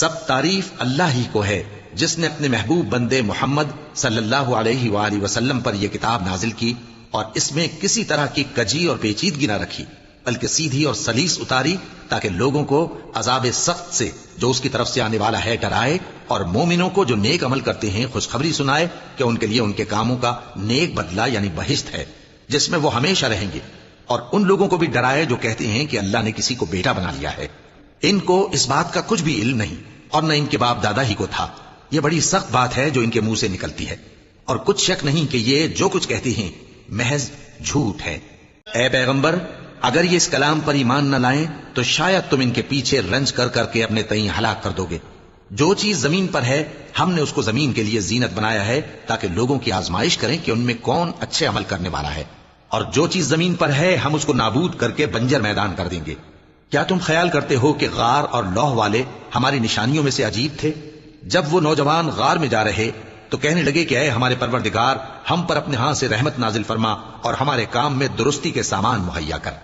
سب تعریف اللہ ہی کو ہے جس نے اپنے محبوب بندے محمد صلی اللہ علیہ وآلہ وسلم پر یہ کتاب نازل کی اور اس میں کسی طرح کی کجی اور پیچیدگی نہ رکھی، بلکہ سیدھی اور سلیس اتاری تاکہ لوگوں کو عذاب سخت سے جو اس کی طرف سے آنے والا ہے ڈرائے، اور مومنوں کو جو نیک عمل کرتے ہیں خوشخبری سنائے کہ ان کے لیے ان کے کاموں کا نیک بدلہ یعنی بہشت ہے جس میں وہ ہمیشہ رہیں گے، اور ان لوگوں کو بھی ڈرائے جو کہتے ہیں کہ اللہ نے کسی کو بیٹا بنا لیا ہے۔ ان کو اس بات کا کچھ بھی علم نہیں اور نہ ان کے باپ دادا ہی کو تھا۔ یہ بڑی سخت بات ہے جو ان کے منہ سے نکلتی ہے، اور کچھ شک نہیں کہ یہ جو کچھ کہتے ہیں محض جھوٹ ہے۔ اے پیغمبر، اگر یہ اس کلام پر ایمان نہ لائیں تو شاید تم ان کے پیچھے رنج کر کر کے اپنے تئیں ہلاک کر دو گے۔ جو چیز زمین پر ہے ہم نے اس کو زمین کے لیے زینت بنایا ہے تاکہ لوگوں کی آزمائش کریں کہ ان میں کون اچھے عمل کرنے والا ہے، اور جو چیز زمین پر ہے ہم اس کو نابود کر کے بنجر میدان کر دیں گے۔ کیا تم خیال کرتے ہو کہ غار اور لوح والے ہماری نشانیوں میں سے عجیب تھے؟ جب وہ نوجوان غار میں جا رہے تو کہنے لگے کہ اے ہمارے پروردگار، ہم پر اپنے ہاں سے رحمت نازل فرما اور ہمارے کام میں درستی کے سامان مہیا کر۔